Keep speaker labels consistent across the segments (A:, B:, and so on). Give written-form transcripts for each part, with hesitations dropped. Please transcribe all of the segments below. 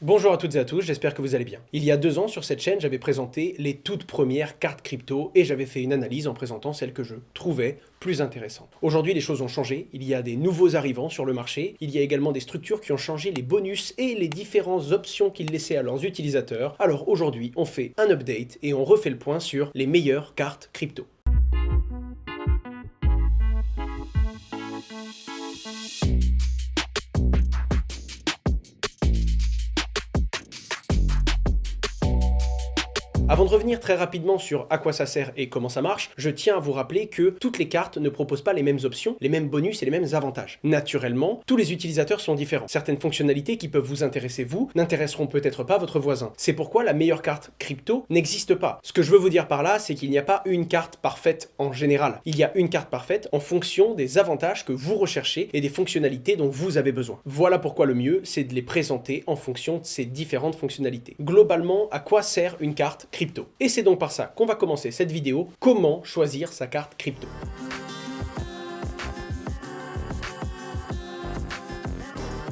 A: Bonjour à toutes et à tous, j'espère que vous allez bien. Il y a 2 ans, sur cette chaîne, j'avais présenté les toutes premières cartes crypto et j'avais fait une analyse en présentant celles que je trouvais plus intéressantes. Aujourd'hui, les choses ont changé, il y a des nouveaux arrivants sur le marché, il y a également des structures qui ont changé les bonus et les différentes options qu'ils laissaient à leurs utilisateurs. Alors aujourd'hui, on fait un update et on refait le point sur les meilleures cartes crypto. Avant de revenir très rapidement sur à quoi ça sert et comment ça marche, je tiens à vous rappeler que toutes les cartes ne proposent pas les mêmes options, les mêmes bonus et les mêmes avantages. Naturellement, tous les utilisateurs sont différents. Certaines fonctionnalités qui peuvent vous intéresser vous, n'intéresseront peut-être pas votre voisin. C'est pourquoi la meilleure carte crypto n'existe pas. Ce que je veux vous dire par là, c'est qu'il n'y a pas une carte parfaite en général. Il y a une carte parfaite en fonction des avantages que vous recherchez et des fonctionnalités dont vous avez besoin. Voilà pourquoi le mieux, c'est de les présenter en fonction de ces différentes fonctionnalités. Globalement, à quoi sert une carte crypto? Et c'est donc par ça qu'on va commencer cette vidéo, comment choisir sa carte crypto.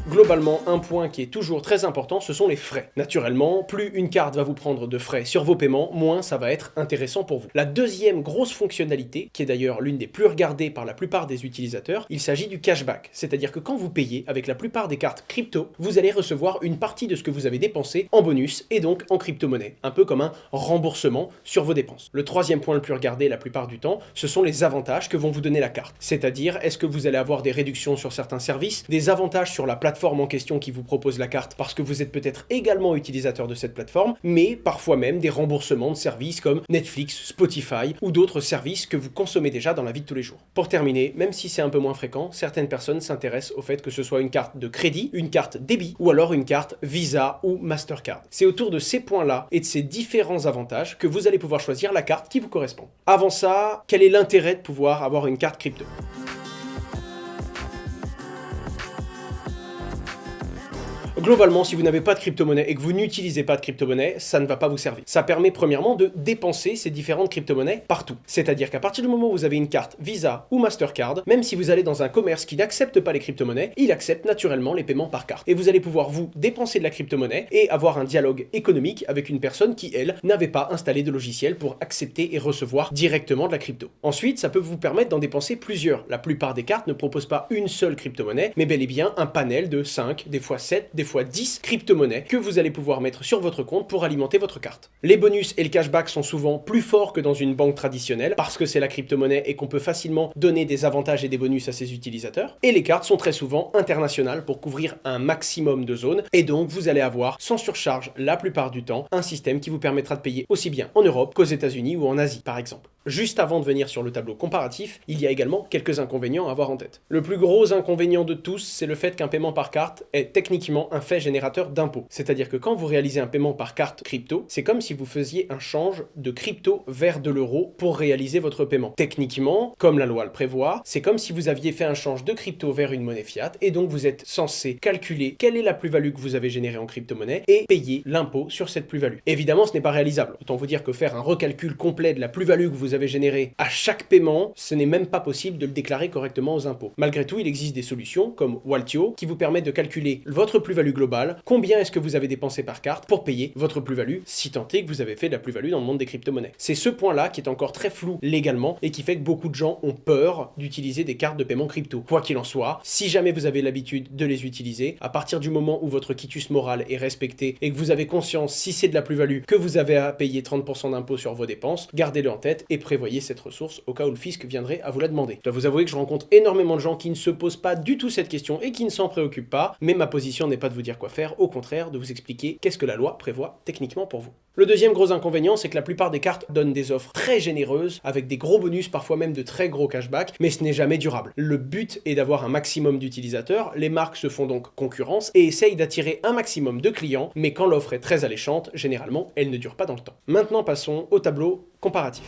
A: Globalement, un point qui est toujours très important, ce sont les frais. Naturellement, plus une carte va vous prendre de frais sur vos paiements, moins ça va être intéressant pour vous. La deuxième grosse fonctionnalité, qui est d'ailleurs l'une des plus regardées par la plupart des utilisateurs, il s'agit du cashback. C'est-à-dire que quand vous payez avec la plupart des cartes crypto, vous allez recevoir une partie de ce que vous avez dépensé en bonus et donc en crypto-monnaie. Un peu comme un remboursement sur vos dépenses. Le troisième point le plus regardé la plupart du temps, ce sont les avantages que vont vous donner la carte. C'est-à-dire, est-ce que vous allez avoir des réductions sur certains services, des avantages sur la plateforme en question qui vous propose la carte parce que vous êtes peut-être également utilisateur de cette plateforme, mais parfois même des remboursements de services comme Netflix, Spotify ou d'autres services que vous consommez déjà dans la vie de tous les jours. Pour terminer, même si c'est un peu moins fréquent, certaines personnes s'intéressent au fait que ce soit une carte de crédit, une carte débit ou alors une carte Visa ou Mastercard. C'est autour de ces points-là et de ces différents avantages que vous allez pouvoir choisir la carte qui vous correspond. Avant ça, quel est l'intérêt de pouvoir avoir une carte crypto ? Globalement, si vous n'avez pas de crypto-monnaie et que vous n'utilisez pas de crypto-monnaie, ça ne va pas vous servir. Ça permet premièrement de dépenser ces différentes crypto-monnaies partout. C'est-à-dire qu'à partir du moment où vous avez une carte Visa ou Mastercard, même si vous allez dans un commerce qui n'accepte pas les crypto-monnaies, il accepte naturellement les paiements par carte. Et vous allez pouvoir vous dépenser de la crypto-monnaie et avoir un dialogue économique avec une personne qui, elle, n'avait pas installé de logiciel pour accepter et recevoir directement de la crypto. Ensuite, ça peut vous permettre d'en dépenser plusieurs. La plupart des cartes ne proposent pas une seule crypto-monnaie, mais bel et bien un panel de 5, des fois 7, des fois 10 crypto-monnaies que vous allez pouvoir mettre sur votre compte pour alimenter votre carte. Les bonus et le cashback sont souvent plus forts que dans une banque traditionnelle parce que c'est la crypto-monnaie et qu'on peut facilement donner des avantages et des bonus à ses utilisateurs. Et les cartes sont très souvent internationales pour couvrir un maximum de zones et donc vous allez avoir sans surcharge la plupart du temps un système qui vous permettra de payer aussi bien en Europe qu'aux États-Unis ou en Asie par exemple. Juste avant de venir sur le tableau comparatif, il y a également quelques inconvénients à avoir en tête. Le plus gros inconvénient de tous, c'est le fait qu'un paiement par carte est techniquement un fait générateur d'impôts. C'est-à-dire que quand vous réalisez un paiement par carte crypto, c'est comme si vous faisiez un change de crypto vers de l'euro pour réaliser votre paiement. Techniquement, comme la loi le prévoit, c'est comme si vous aviez fait un change de crypto vers une monnaie fiat et donc vous êtes censé calculer quelle est la plus-value que vous avez générée en crypto-monnaie et payer l'impôt sur cette plus-value. Évidemment, ce n'est pas réalisable. Autant vous dire que faire un recalcul complet de la plus-value que vous avez générée à chaque paiement, ce n'est même pas possible de le déclarer correctement aux impôts. Malgré tout, il existe des solutions comme Waltio qui vous permettent de calculer votre plus-value globale, combien est-ce que vous avez dépensé par carte pour payer votre plus-value, si tant est que vous avez fait de la plus-value dans le monde des crypto-monnaies. C'est ce point-là qui est encore très flou légalement et qui fait que beaucoup de gens ont peur d'utiliser des cartes de paiement crypto. Quoi qu'il en soit, si jamais vous avez l'habitude de les utiliser, à partir du moment où votre quitus moral est respecté et que vous avez conscience, si c'est de la plus-value, que vous avez à payer 30% d'impôt sur vos dépenses, gardez-le en tête et prévoyez cette ressource au cas où le fisc viendrait à vous la demander. Je dois vous avouer que je rencontre énormément de gens qui ne se posent pas du tout cette question et qui ne s'en préoccupent pas, mais ma position n'est pas de vous dire quoi faire, au contraire de vous expliquer qu'est-ce que la loi prévoit techniquement pour vous. Le deuxième gros inconvénient, c'est que la plupart des cartes donnent des offres très généreuses, avec des gros bonus, parfois même de très gros cashback, mais ce n'est jamais durable. Le but est d'avoir un maximum d'utilisateurs, les marques se font donc concurrence et essayent d'attirer un maximum de clients, mais quand l'offre est très alléchante, généralement, elle ne dure pas dans le temps. Maintenant, passons au tableau comparatif.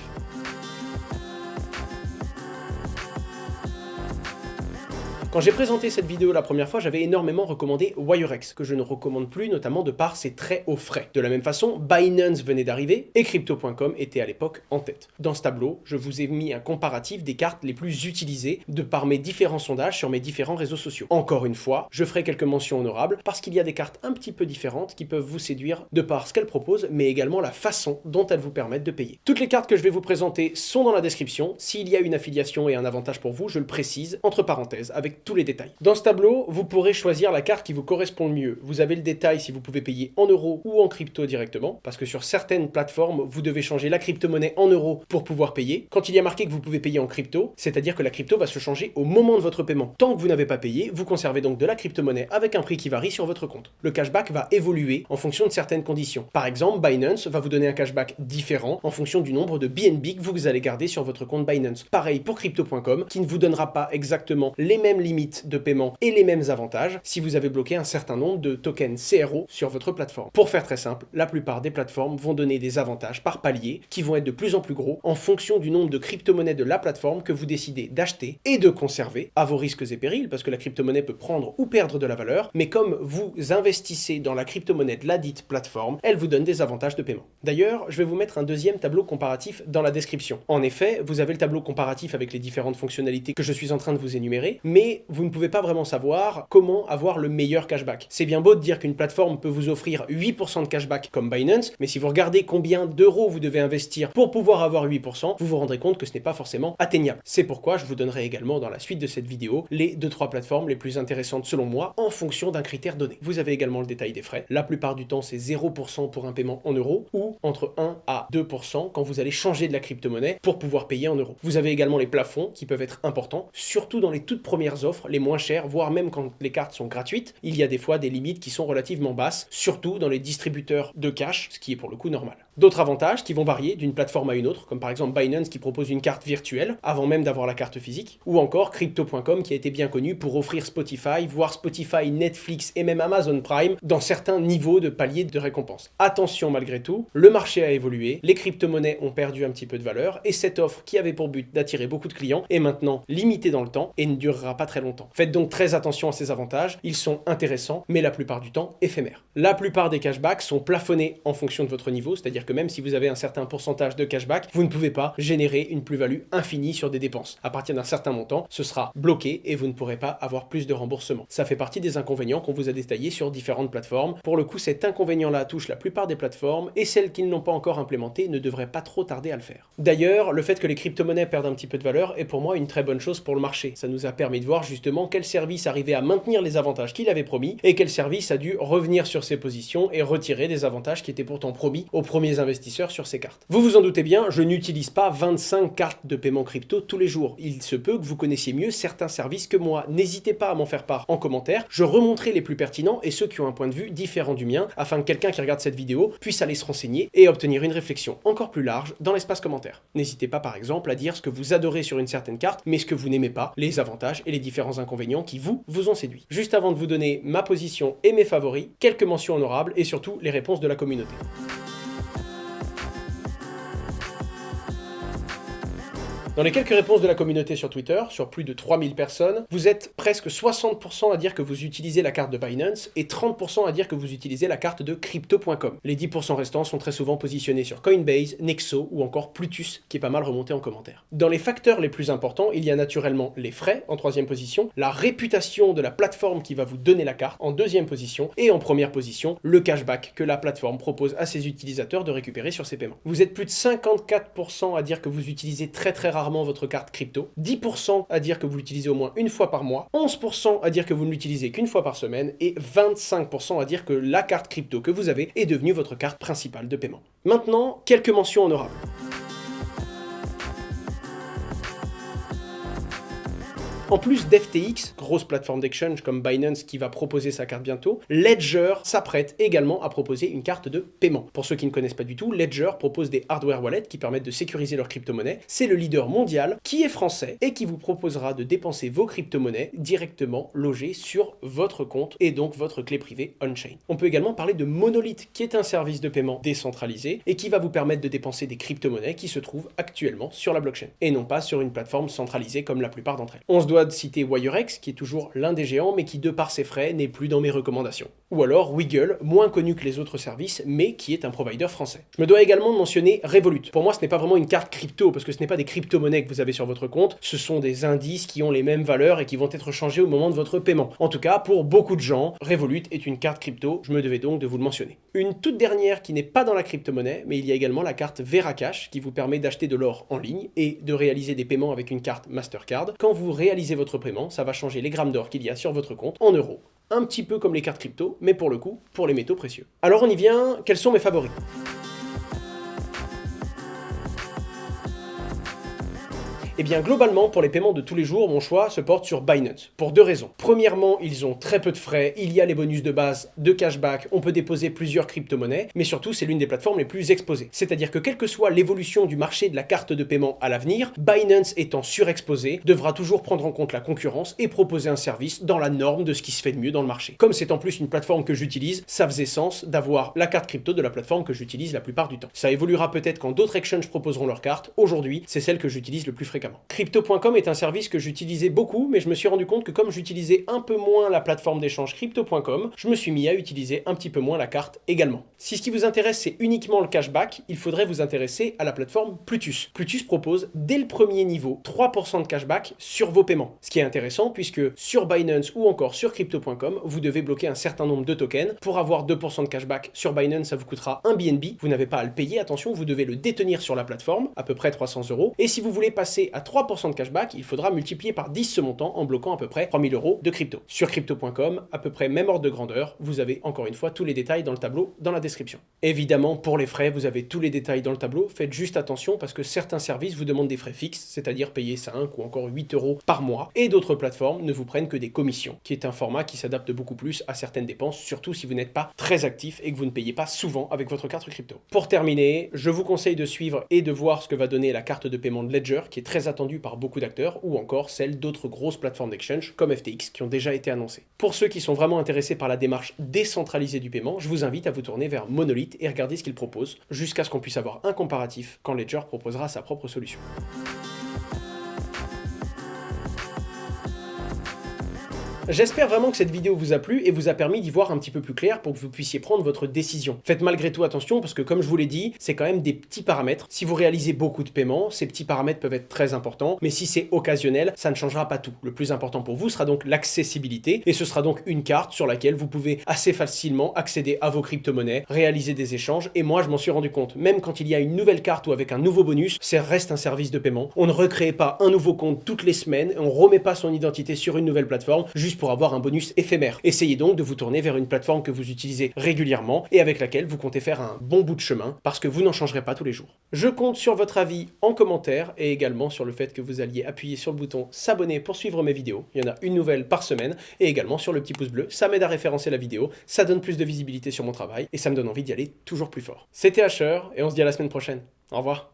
A: Quand j'ai présenté cette vidéo la première fois, j'avais énormément recommandé Wirex, que je ne recommande plus, notamment de par ses très hauts frais. De la même façon, Binance venait d'arriver et Crypto.com était à l'époque en tête. Dans ce tableau, je vous ai mis un comparatif des cartes les plus utilisées de par mes différents sondages sur mes différents réseaux sociaux. Encore une fois, je ferai quelques mentions honorables parce qu'il y a des cartes un petit peu différentes qui peuvent vous séduire de par ce qu'elles proposent, mais également la façon dont elles vous permettent de payer. Toutes les cartes que je vais vous présenter sont dans la description. S'il y a une affiliation et un avantage pour vous, je le précise entre parenthèses avec tous les détails. Dans ce tableau, vous pourrez choisir la carte qui vous correspond le mieux. Vous avez le détail si vous pouvez payer en euros ou en crypto directement, parce que sur certaines plateformes, vous devez changer la crypto-monnaie en euros pour pouvoir payer. Quand il y a marqué que vous pouvez payer en crypto, c'est-à-dire que la crypto va se changer au moment de votre paiement. Tant que vous n'avez pas payé, vous conservez donc de la crypto-monnaie avec un prix qui varie sur votre compte. Le cashback va évoluer en fonction de certaines conditions. Par exemple, Binance va vous donner un cashback différent en fonction du nombre de BNB que vous allez garder sur votre compte Binance. Pareil pour Crypto.com, qui ne vous donnera pas exactement les mêmes limites de paiement et les mêmes avantages si vous avez bloqué un certain nombre de tokens CRO sur votre plateforme. Pour faire très simple, la plupart des plateformes vont donner des avantages par palier qui vont être de plus en plus gros en fonction du nombre de crypto-monnaies de la plateforme que vous décidez d'acheter et de conserver à vos risques et périls, parce que la crypto-monnaie peut prendre ou perdre de la valeur, mais comme vous investissez dans la crypto-monnaie de la dite plateforme, elle vous donne des avantages de paiement. D'ailleurs, je vais vous mettre un deuxième tableau comparatif dans la description. En effet, vous avez le tableau comparatif avec les différentes fonctionnalités que je suis en train de vous énumérer, mais vous ne pouvez pas vraiment savoir comment avoir le meilleur cashback. C'est bien beau de dire qu'une plateforme peut vous offrir 8% de cashback comme Binance, mais si vous regardez combien d'euros vous devez investir pour pouvoir avoir 8%, vous vous rendrez compte que ce n'est pas forcément atteignable. C'est pourquoi je vous donnerai également dans la suite de cette vidéo les 2-3 plateformes les plus intéressantes selon moi en fonction d'un critère donné. Vous avez également le détail des frais. La plupart du temps, c'est 0% pour un paiement en euros ou entre 1 à 2% quand vous allez changer de la crypto-monnaie pour pouvoir payer en euros. Vous avez également les plafonds qui peuvent être importants, surtout dans les toutes premières offres, les moins chères, voire même quand les cartes sont gratuites. Il y a des fois des limites qui sont relativement basses, surtout dans les distributeurs de cash, ce qui est pour le coup normal. D'autres avantages qui vont varier d'une plateforme à une autre, comme par exemple Binance qui propose une carte virtuelle avant même d'avoir la carte physique, ou encore Crypto.com qui a été bien connu pour offrir Spotify, voire Spotify, Netflix et même Amazon Prime dans certains niveaux de paliers de récompense. Attention malgré tout, le marché a évolué, les crypto-monnaies ont perdu un petit peu de valeur et cette offre qui avait pour but d'attirer beaucoup de clients est maintenant limitée dans le temps et ne durera pas très longtemps. Faites donc très attention à ces avantages, ils sont intéressants mais la plupart du temps éphémères. La plupart des cashbacks sont plafonnés en fonction de votre niveau, c'est-à-dire que même si vous avez un certain pourcentage de cashback, vous ne pouvez pas générer une plus-value infinie sur des dépenses. À partir d'un certain montant, ce sera bloqué et vous ne pourrez pas avoir plus de remboursement. Ça fait partie des inconvénients qu'on vous a détaillés sur différentes plateformes. Pour le coup, cet inconvénient-là touche la plupart des plateformes et celles qui ne l'ont pas encore implémenté ne devraient pas trop tarder à le faire. D'ailleurs, le fait que les crypto-monnaies perdent un petit peu de valeur est pour moi une très bonne chose pour le marché. Ça nous a permis de voir justement quel service arrivait à maintenir les avantages qu'il avait promis et quel service a dû revenir sur ses positions et retirer des avantages qui étaient pourtant promis aux premiers investisseurs sur ces cartes. Vous vous en doutez bien, je n'utilise pas 25 cartes de paiement crypto tous les jours. Il se peut que vous connaissiez mieux certains services que moi. N'hésitez pas à m'en faire part en commentaire. Je remonterai les plus pertinents et ceux qui ont un point de vue différent du mien afin que quelqu'un qui regarde cette vidéo puisse aller se renseigner et obtenir une réflexion encore plus large dans l'espace commentaire. N'hésitez pas par exemple à dire ce que vous adorez sur une certaine carte mais ce que vous n'aimez pas, les avantages et les différents inconvénients qui vous ont séduit. Juste avant de vous donner ma position et mes favoris, quelques mentions honorables et surtout les réponses de la communauté. Dans les quelques réponses de la communauté sur Twitter, sur plus de 3000 personnes, vous êtes presque 60% à dire que vous utilisez la carte de Binance et 30% à dire que vous utilisez la carte de Crypto.com. Les 10% restants sont très souvent positionnés sur Coinbase, Nexo ou encore Plutus, qui est pas mal remonté en commentaire. Dans les facteurs les plus importants, il y a naturellement les frais en troisième position, la réputation de la plateforme qui va vous donner la carte en deuxième position et en première position, le cashback que la plateforme propose à ses utilisateurs de récupérer sur ses paiements. Vous êtes plus de 54% à dire que vous utilisez très rarement votre carte crypto, 10% à dire que vous l'utilisez au moins une fois par mois, 11% à dire que vous ne l'utilisez qu'une fois par semaine et 25% à dire que la carte crypto que vous avez est devenue votre carte principale de paiement. Maintenant, quelques mentions honorables. En plus d'FTX, grosse plateforme d'exchange comme Binance qui va proposer sa carte bientôt, Ledger s'apprête également à proposer une carte de paiement. Pour ceux qui ne connaissent pas du tout, Ledger propose des hardware wallets qui permettent de sécuriser leurs crypto-monnaies. C'est le leader mondial qui est français et qui vous proposera de dépenser vos crypto-monnaies directement logées sur votre compte et donc votre clé privée on-chain. On peut également parler de Monolith qui est un service de paiement décentralisé et qui va vous permettre de dépenser des crypto-monnaies qui se trouvent actuellement sur la blockchain et non pas sur une plateforme centralisée comme la plupart d'entre elles. On se doit dois citer WireX, qui est toujours l'un des géants, mais qui de par ses frais n'est plus dans mes recommandations. Ou alors Wiggle, moins connu que les autres services, mais qui est un provider français. Je me dois également de mentionner Revolut. Pour moi, ce n'est pas vraiment une carte crypto, parce que ce n'est pas des crypto-monnaies que vous avez sur votre compte, ce sont des indices qui ont les mêmes valeurs et qui vont être changés au moment de votre paiement. En tout cas, pour beaucoup de gens, Revolut est une carte crypto, je me devais donc de vous le mentionner. Une toute dernière qui n'est pas dans la crypto-monnaie, mais il y a également la carte Veracash, qui vous permet d'acheter de l'or en ligne et de réaliser des paiements avec une carte Mastercard. Quand vous réalisez votre paiement, ça va changer les grammes d'or qu'il y a sur votre compte en euros. Un petit peu comme les cartes crypto, mais pour le coup, pour les métaux précieux. Alors on y vient, quels sont mes favoris ? Eh bien globalement, pour les paiements de tous les jours, mon choix se porte sur Binance, pour deux raisons. Premièrement, ils ont très peu de frais, il y a les bonus de base, de cashback, on peut déposer plusieurs crypto-monnaies, mais surtout c'est l'une des plateformes les plus exposées. C'est-à-dire que quelle que soit l'évolution du marché de la carte de paiement à l'avenir, Binance étant surexposé, devra toujours prendre en compte la concurrence et proposer un service dans la norme de ce qui se fait de mieux dans le marché. Comme c'est en plus une plateforme que j'utilise, ça faisait sens d'avoir la carte crypto de la plateforme que j'utilise la plupart du temps. Ça évoluera peut-être quand d'autres exchanges proposeront leur carte, aujourd'hui c'est celle que j'utilise le plus fréquemment. Crypto.com est un service que j'utilisais beaucoup, mais je me suis rendu compte que comme j'utilisais un peu moins la plateforme d'échange Crypto.com, je me suis mis à utiliser un petit peu moins la carte également. Si ce qui vous intéresse c'est uniquement le cashback, il faudrait vous intéresser à la plateforme Plutus. Plutus propose dès le premier niveau 3% de cashback sur vos paiements. Ce qui est intéressant puisque sur Binance ou encore sur Crypto.com, vous devez bloquer un certain nombre de tokens. Pour avoir 2% de cashback sur Binance, ça vous coûtera un BNB. Vous n'avez pas à le payer, attention, vous devez le détenir sur la plateforme, à peu près 300 €. Et si vous voulez passer à 3% de cashback, il faudra multiplier par 10 ce montant en bloquant à peu près 3000 € de crypto. Sur Crypto.com, à peu près même ordre de grandeur, vous avez encore une fois tous les détails dans le tableau dans la description. Évidemment, pour les frais, vous avez tous les détails dans le tableau, faites juste attention parce que certains services vous demandent des frais fixes, c'est-à-dire payer 5 ou encore 8 € par mois, et d'autres plateformes ne vous prennent que des commissions, qui est un format qui s'adapte beaucoup plus à certaines dépenses, surtout si vous n'êtes pas très actif et que vous ne payez pas souvent avec votre carte crypto. Pour terminer, je vous conseille de suivre et de voir ce que va donner la carte de paiement de Ledger, qui est très attendue par beaucoup d'acteurs, ou encore celle d'autres grosses plateformes d'exchange comme FTX qui ont déjà été annoncées. Pour ceux qui sont vraiment intéressés par la démarche décentralisée du paiement, je vous invite à vous tourner vers Monolith et regarder ce qu'ils proposent, jusqu'à ce qu'on puisse avoir un comparatif quand Ledger proposera sa propre solution. J'espère vraiment que cette vidéo vous a plu et vous a permis d'y voir un petit peu plus clair pour que vous puissiez prendre votre décision. Faites malgré tout attention parce que comme je vous l'ai dit, c'est quand même des petits paramètres. Si vous réalisez beaucoup de paiements, ces petits paramètres peuvent être très importants, mais si c'est occasionnel, ça ne changera pas tout. Le plus important pour vous sera donc l'accessibilité et ce sera donc une carte sur laquelle vous pouvez assez facilement accéder à vos crypto-monnaies, réaliser des échanges et moi je m'en suis rendu compte. Même quand il y a une nouvelle carte ou avec un nouveau bonus, ça reste un service de paiement. On ne recrée pas un nouveau compte toutes les semaines, on remet pas son identité sur une nouvelle plateforme juste pour avoir un bonus éphémère. Essayez donc de vous tourner vers une plateforme que vous utilisez régulièrement et avec laquelle vous comptez faire un bon bout de chemin parce que vous n'en changerez pas tous les jours. Je compte sur votre avis en commentaire et également sur le fait que vous alliez appuyer sur le bouton s'abonner pour suivre mes vidéos. Il y en a une nouvelle par semaine et également sur le petit pouce bleu. Ça m'aide à référencer la vidéo, ça donne plus de visibilité sur mon travail et ça me donne envie d'y aller toujours plus fort. C'était Asher et on se dit à la semaine prochaine. Au revoir.